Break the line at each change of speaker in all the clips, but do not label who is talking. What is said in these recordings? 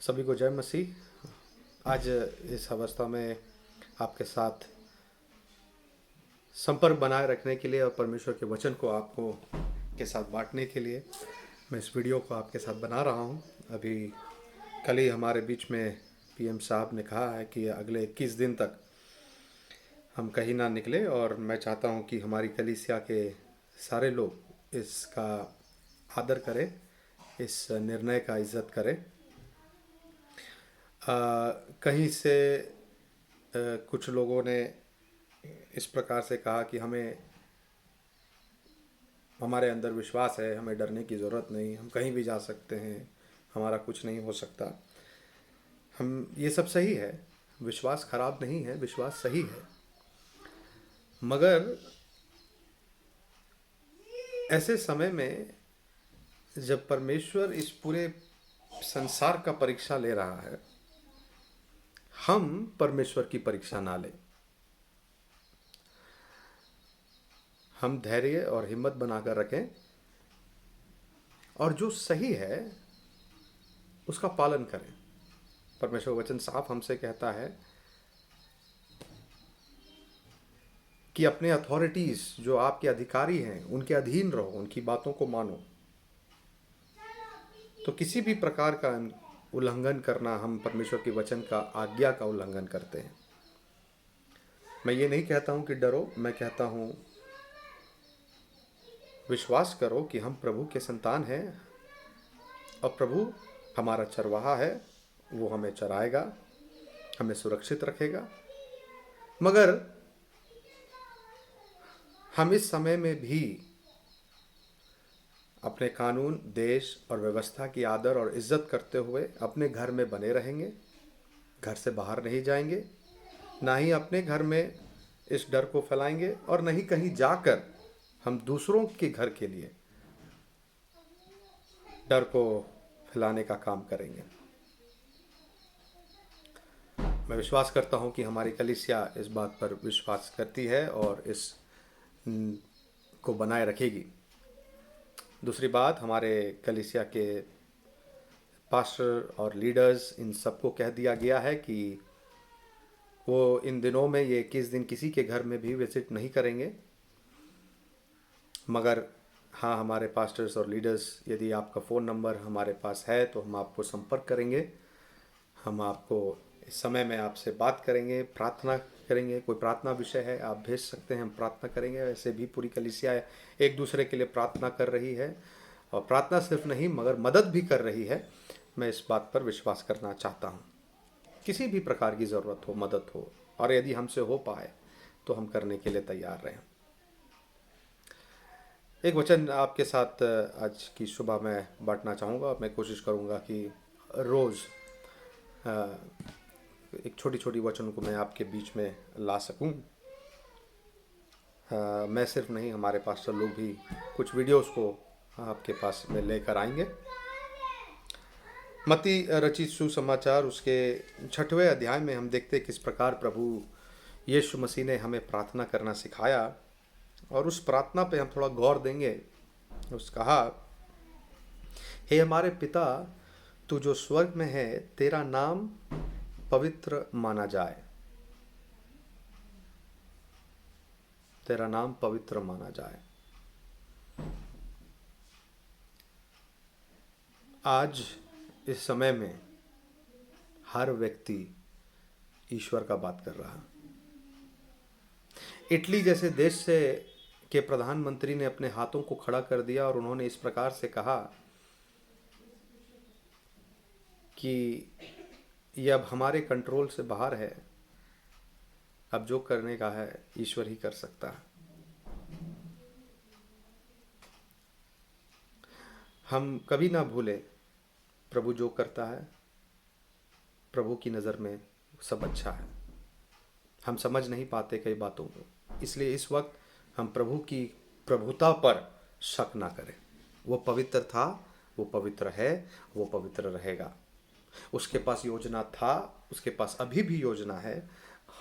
सभी को जय मसीह। आज इस अवस्था में आपके साथ संपर्क बनाए रखने के लिए और परमेश्वर के वचन को आपको के साथ बांटने के लिए मैं इस वीडियो को आपके साथ बना रहा हूं। अभी कल ही हमारे बीच में पीएम साहब ने कहा है कि अगले 21 दिन तक हम कहीं ना निकले, और मैं चाहता हूं कि हमारी कलीसिया के सारे लोग इसका आदर करें, इस निर्णय का इज्जत करें। कहीं से कुछ लोगों ने इस प्रकार से कहा कि हमारे अंदर विश्वास है, हमें डरने की ज़रूरत नहीं, हम कहीं भी जा सकते हैं, हमारा कुछ नहीं हो सकता। ये सब सही है, विश्वास खराब नहीं है, विश्वास सही है। मगर ऐसे समय में जब परमेश्वर इस पूरे संसार का परीक्षा ले रहा है, हम परमेश्वर की परीक्षा ना लें। हम धैर्य और हिम्मत बनाकर रखें और जो सही है उसका पालन करें। परमेश्वर वचन साफ हमसे कहता है कि अपने अथॉरिटीज, जो आपके अधिकारी हैं, उनके अधीन रहो, उनकी बातों को मानो। तो किसी भी प्रकार का उल्लंघन करना, हम परमेश्वर के वचन का आज्ञा का उल्लंघन करते हैं। मैं ये नहीं कहता हूं कि डरो, मैं कहता हूं विश्वास करो कि हम प्रभु के संतान हैं और प्रभु हमारा चरवाहा है, वो हमें चराएगा, हमें सुरक्षित रखेगा। मगर हम इस समय में भी अपने कानून, देश और व्यवस्था की आदर और इज्जत करते हुए अपने घर में बने रहेंगे, घर से बाहर नहीं जाएंगे, ना ही अपने घर में इस डर को फैलाएंगे और नहीं कहीं जाकर हम दूसरों के घर के लिए डर को फैलाने का काम करेंगे। मैं विश्वास करता हूं कि हमारी कलीसिया इस बात पर विश्वास करती है और इस को बनाए रखेगी। दूसरी बात, हमारे कलीसिया के पास्टर और लीडर्स, इन सबको कह दिया गया है कि वो इन दिनों में ये 21 दिन किसी के घर में भी विजिट नहीं करेंगे। मगर हाँ, हमारे पास्टर्स और लीडर्स, यदि आपका फ़ोन नंबर हमारे पास है तो हम आपको संपर्क करेंगे। हम आपको इस समय में आपसे बात करेंगे, प्रार्थना करेंगे। कोई प्रार्थना विषय है आप भेज सकते हैं, हम प्रार्थना करेंगे। वैसे भी पूरी कलीसिया एक दूसरे के लिए प्रार्थना कर रही है, और प्रार्थना सिर्फ नहीं मगर मदद भी कर रही है। मैं इस बात पर विश्वास करना चाहता हूँ। किसी भी प्रकार की ज़रूरत हो, मदद हो, और यदि हमसे हो पाए तो हम करने के लिए तैयार रहें। एक वचन आपके साथ आज की सुबह मैं बांटना चाहूँगा, और मैं कोशिश करूँगा कि रोज़ एक छोटी छोटी वचनों को मैं आपके बीच में ला सकूं। मैं सिर्फ नहीं, हमारे पास्टर लोग भी कुछ वीडियोस को आपके पास में लेकर आएंगे। मत्ती रचित सुसमाचार उसके 6वें अध्याय में हम देखते किस प्रकार प्रभु यीशु मसीह ने हमें प्रार्थना करना सिखाया, और उस प्रार्थना पे हम थोड़ा गौर देंगे। उसने कहा, हे हमारे पिता, तू जो स्वर्ग में है, तेरा नाम पवित्र माना जाए, तेरा नाम पवित्र माना जाए। आज इस समय में हर व्यक्ति ईश्वर का बात कर रहा है। इटली जैसे देश से के प्रधानमंत्री ने अपने हाथों को खड़ा कर दिया और उन्होंने इस प्रकार से कहा कि ये अब हमारे कंट्रोल से बाहर है, अब जो करने का है ईश्वर ही कर सकता है। हम कभी ना भूले, प्रभु जो करता है, प्रभु की नज़र में सब अच्छा है। हम समझ नहीं पाते कई बातों को, इसलिए इस वक्त हम प्रभु की प्रभुता पर शक ना करें। वो पवित्र था, वो पवित्र है, वो पवित्र रहेगा। उसके पास योजना था, उसके पास अभी भी योजना है,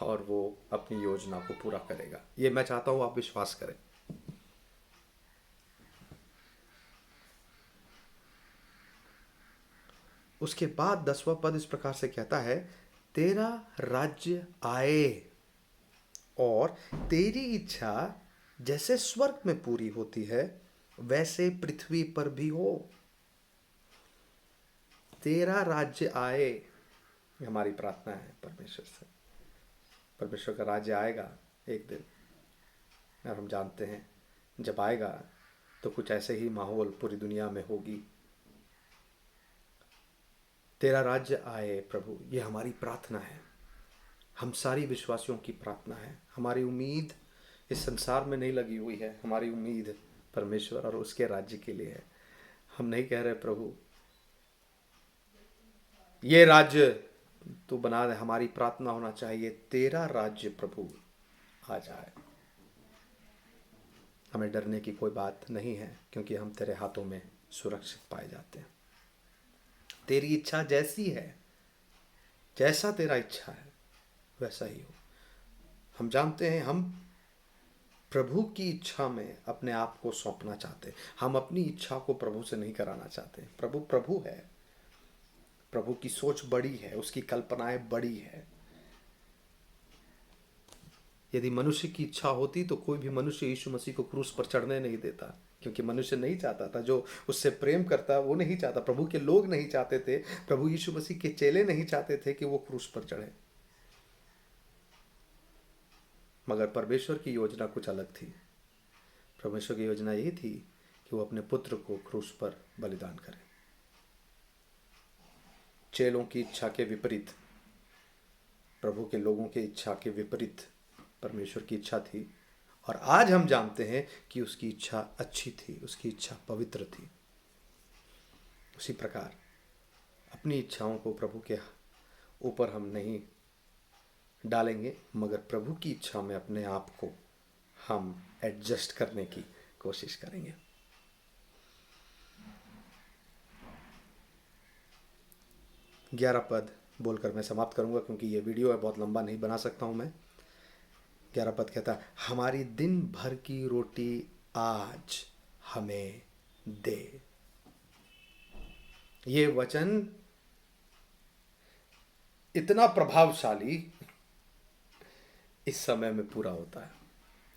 और वो अपनी योजना को पूरा करेगा। ये मैं चाहता हूँ आप विश्वास करें। उसके बाद 10वां पद इस प्रकार से कहता है, तेरा राज्य आए और तेरी इच्छा जैसे स्वर्ग में पूरी होती है वैसे पृथ्वी पर भी हो। तेरा राज्य आए, ये हमारी प्रार्थना है परमेश्वर से। परमेश्वर का राज्य आएगा एक दिन, और हम जानते हैं जब आएगा तो कुछ ऐसे ही माहौल पूरी दुनिया में होगी। तेरा राज्य आए प्रभु, ये हमारी प्रार्थना है, हम सारी विश्वासियों की प्रार्थना है। हमारी उम्मीद इस संसार में नहीं लगी हुई है, हमारी उम्मीद परमेश्वर और उसके राज्य के लिए है। हम नहीं कह रहे प्रभु ये राज्य तू बना दे, हमारी प्रार्थना होना चाहिए तेरा राज्य प्रभु आ जाए। हमें डरने की कोई बात नहीं है, क्योंकि हम तेरे हाथों में सुरक्षित पाए जाते हैं। तेरी इच्छा जैसी है, जैसा तेरा इच्छा है वैसा ही हो। हम जानते हैं हम प्रभु की इच्छा में अपने आप को सौंपना चाहते हैं। हम अपनी इच्छा को प्रभु से नहीं कराना चाहते। प्रभु प्रभु है, प्रभु की सोच बड़ी है, उसकी कल्पनाएं बड़ी है। यदि मनुष्य की इच्छा होती तो कोई भी मनुष्य यीशु मसीह को क्रूस पर चढ़ने नहीं देता, क्योंकि मनुष्य नहीं चाहता था, जो उससे प्रेम करता वो नहीं चाहता। प्रभु के लोग नहीं चाहते थे, प्रभु यीशु मसीह के चेले नहीं चाहते थे कि वो क्रूस पर चढ़े। मगर परमेश्वर की योजना कुछ अलग थी। परमेश्वर की योजना यही थी कि वो अपने पुत्र को क्रूस पर बलिदान करे। चेलों की इच्छा के विपरीत, प्रभु के लोगों की इच्छा के विपरीत परमेश्वर की इच्छा थी। और आज हम जानते हैं कि उसकी इच्छा अच्छी थी, उसकी इच्छा पवित्र थी। उसी प्रकार अपनी इच्छाओं को प्रभु के ऊपर हम नहीं डालेंगे, मगर प्रभु की इच्छा में अपने आप को हम एडजस्ट करने की कोशिश करेंगे। ग्यारह पद बोलकर मैं समाप्त करूंगा, क्योंकि ये वीडियो है, बहुत लंबा नहीं बना सकता हूं मैं। 11 पद कहता है, हमारी दिन भर की रोटी आज हमें दे। ये वचन इतना प्रभावशाली इस समय में पूरा होता है।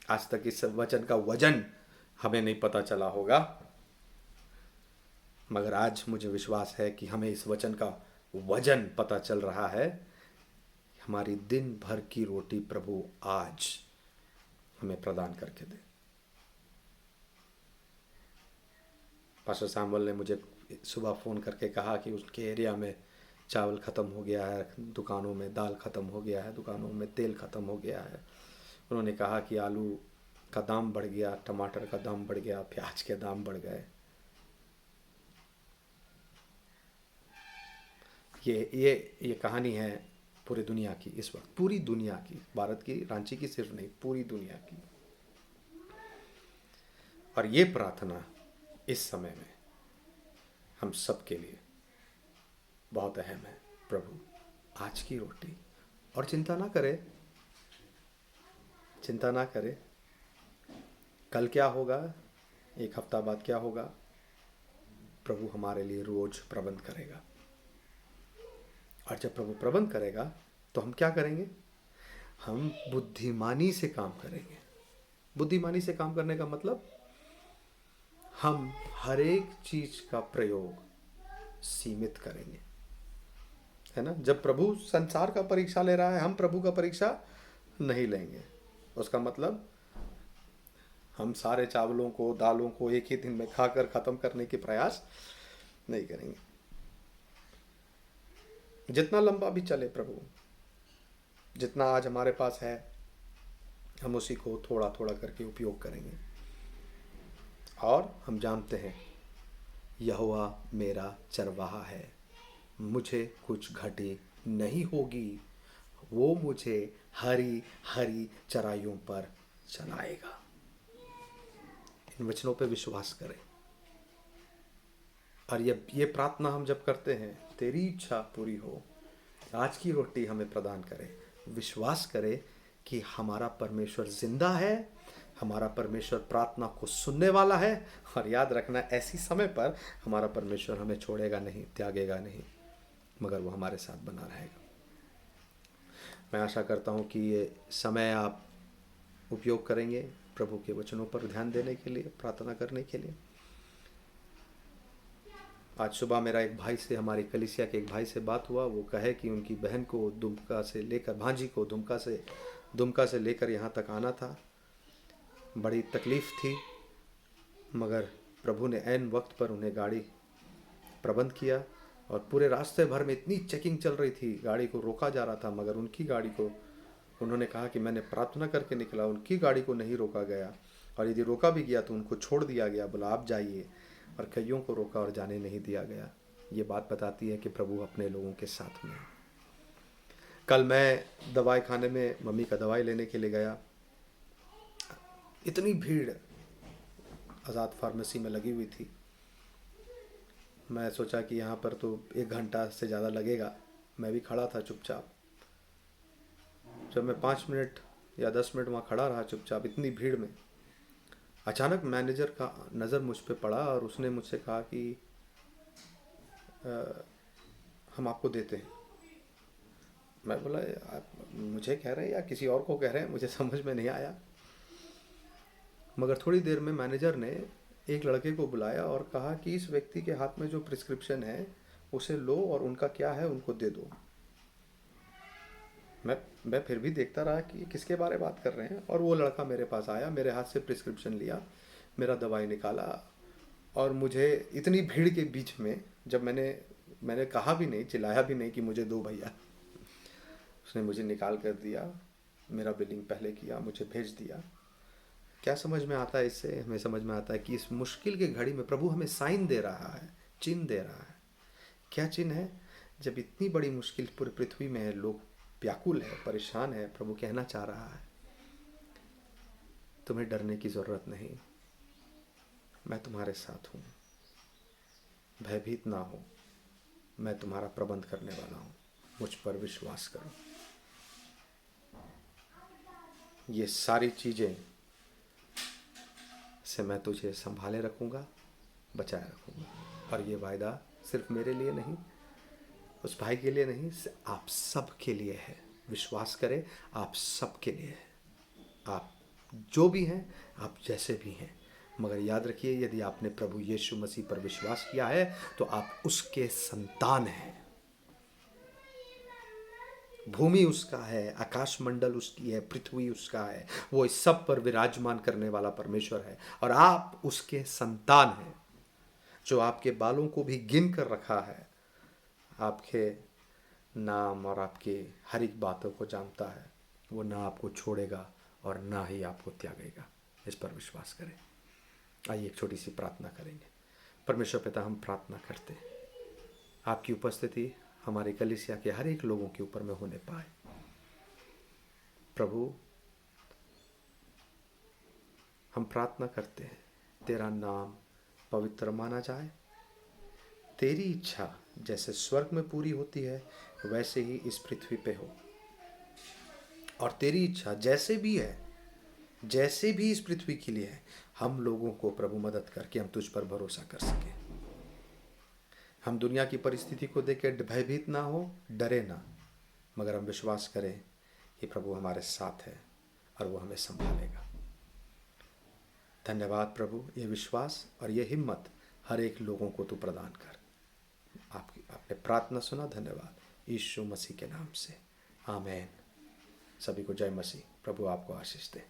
आज तक इस वचन का वजन हमें नहीं पता चला होगा, मगर आज मुझे विश्वास है कि हमें इस वचन का वजन पता चल रहा है। हमारी दिन भर की रोटी प्रभु आज हमें प्रदान करके दे। पास्टर सैमुअल ने मुझे सुबह फ़ोन करके कहा कि उसके एरिया में चावल ख़त्म हो गया है, दुकानों में दाल ख़त्म हो गया है, दुकानों में तेल ख़त्म हो गया है। उन्होंने कहा कि आलू का दाम बढ़ गया, टमाटर का दाम बढ़ गया, प्याज के दाम बढ़ गए। ये कहानी है पूरी दुनिया की इस वक्त, पूरी दुनिया की, भारत की, रांची की सिर्फ नहीं, पूरी दुनिया की। और ये प्रार्थना इस समय में हम सब के लिए बहुत अहम है। प्रभु आज की रोटी, और चिंता ना करे, चिंता ना करे कल क्या होगा, एक हफ्ता बाद क्या होगा। प्रभु हमारे लिए रोज प्रबंध करेगा। और जब प्रभु प्रबंध करेगा तो हम क्या करेंगे? हम बुद्धिमानी से काम करेंगे। बुद्धिमानी से काम करने का मतलब हम हर एक चीज का प्रयोग सीमित करेंगे, है ना। जब प्रभु संसार का परीक्षा ले रहा है, हम प्रभु का परीक्षा नहीं लेंगे। उसका मतलब हम सारे चावलों को, दालों को एक ही दिन में खाकर खत्म करने के प्रयास नहीं करेंगे। जितना लंबा भी चले प्रभु, जितना आज हमारे पास है, हम उसी को थोड़ा थोड़ा करके उपयोग करेंगे। और हम जानते हैं यहोवा मेरा चरवाहा है, मुझे कुछ घटी नहीं होगी। वो मुझे हरी हरी चराइयों पर चलाएगा। इन वचनों पे विश्वास करें। और ये प्रार्थना हम जब करते हैं, तेरी इच्छा पूरी हो, आज की रोटी हमें प्रदान करे, विश्वास करें कि हमारा परमेश्वर जिंदा है, हमारा परमेश्वर प्रार्थना को सुनने वाला है। और याद रखना, ऐसी समय पर हमारा परमेश्वर हमें छोड़ेगा नहीं, त्यागेगा नहीं। मगर वो हमारे साथ बना रहेगा। मैं आशा करता हूँ कि ये समय आप उपयोग करेंगे प्रभु के वचनों पर ध्यान देने के लिए, प्रार्थना करने के लिए। आज सुबह मेरा एक भाई से, हमारी कलीसिया के एक भाई से बात हुआ। वो कहे कि उनकी बहन को दुमका से लेकर, भांजी को दुमका से लेकर यहाँ तक आना था। बड़ी तकलीफ़ थी, मगर प्रभु ने ऐन वक्त पर उन्हें गाड़ी प्रबंध किया। और पूरे रास्ते भर में इतनी चेकिंग चल रही थी, गाड़ी को रोका जा रहा था, मगर उनकी गाड़ी को, उन्होंने कहा कि मैंने प्रार्थना करके निकला, उनकी गाड़ी को नहीं रोका गया। और यदि रोका भी गया तो उनको छोड़ दिया गया, बोला आप जाइए। और कईयों को रोका और जाने नहीं दिया गया। ये बात बताती है कि प्रभु अपने लोगों के साथ में है। कल मैं दवाई खाने में मम्मी का दवाई लेने के लिए गया। इतनी भीड़ आज़ाद फार्मेसी में लगी हुई थी। मैं सोचा कि यहाँ पर तो 1 घंटा से ज़्यादा लगेगा। मैं भी खड़ा था चुपचाप। जब मैं 5 मिनट या 10 मिनट वहाँ खड़ा रहा चुपचाप इतनी भीड़ में, अचानक मैनेजर का नज़र मुझ पे पड़ा और उसने मुझसे कहा कि हम आपको देते हैं। मैं बोला आप मुझे कह रहे हैं या किसी और को कह रहे हैं, मुझे समझ में नहीं आया। मगर थोड़ी देर में मैनेजर ने एक लड़के को बुलाया और कहा कि इस व्यक्ति के हाथ में जो प्रिस्क्रिप्शन है उसे लो और उनका क्या है उनको दे दो। मैं फिर भी देखता रहा कि किसके बारे में बात कर रहे हैं। और वो लड़का मेरे पास आया, मेरे हाथ से प्रिस्क्रिप्शन लिया, मेरा दवाई निकाला। और मुझे इतनी भीड़ के बीच में, जब मैंने कहा भी नहीं, चिल्लाया भी नहीं कि मुझे दो भैया, उसने मुझे निकाल कर दिया। मेरा बिलिंग पहले किया, मुझे भेज दिया। क्या समझ में आता है इससे? हमें समझ में आता है कि इस मुश्किल के घड़ी में प्रभु हमें साइन दे रहा है, चिन्ह दे रहा है। क्या चिन्ह है? जब इतनी बड़ी मुश्किल पूरी पृथ्वी में है, लोग व्याकुल है, परेशान है, प्रभु कहना चाह रहा है तुम्हें डरने की ज़रूरत नहीं, मैं तुम्हारे साथ हूँ, भयभीत ना हो, मैं तुम्हारा प्रबंध करने वाला हूँ, मुझ पर विश्वास करो। ये सारी चीज़ें से मैं तुझे संभाले रखूँगा, बचाए रखूँगा। और ये वायदा सिर्फ मेरे लिए नहीं, उस भाई के लिए नहीं, आप सब के लिए है। विश्वास करें, आप सब के लिए है। आप जो भी हैं, आप जैसे भी हैं, मगर याद रखिए यदि आपने प्रभु यीशु मसीह पर विश्वास किया है तो आप उसके संतान हैं। भूमि उसका है, आकाश मंडल उसकी है, पृथ्वी उसका है, वो इस सब पर विराजमान करने वाला परमेश्वर है। और आप उसके संतान हैं, जो आपके बालों को भी गिन कर रखा है, आपके नाम और आपकी हर एक बातों को जानता है। वो ना आपको छोड़ेगा और ना ही आपको त्यागेगा। इस पर विश्वास करें। आइए एक छोटी सी प्रार्थना करेंगे। परमेश्वर पिता, हम प्रार्थना करते हैं आपकी उपस्थिति हमारे कलीसिया के हर एक लोगों के ऊपर में होने पाए। प्रभु, हम प्रार्थना करते हैं तेरा नाम पवित्र माना जाए, तेरी इच्छा जैसे स्वर्ग में पूरी होती है वैसे ही इस पृथ्वी पे हो। और तेरी इच्छा जैसे भी है, जैसे भी इस पृथ्वी के लिए है, हम लोगों को प्रभु मदद करके हम तुझ पर भरोसा कर सकें। हम दुनिया की परिस्थिति को देख के भयभीत ना हो, डरे ना, मगर हम विश्वास करें कि प्रभु हमारे साथ है और वो हमें संभालेगा। धन्यवाद प्रभु, ये विश्वास और ये हिम्मत हर एक लोगों को तू प्रदान कर। आपने प्रार्थना सुना, धन्यवाद यीशु मसीह के नाम से, आमीन। सभी को जय मसीह। प्रभु आपको आशीष दे।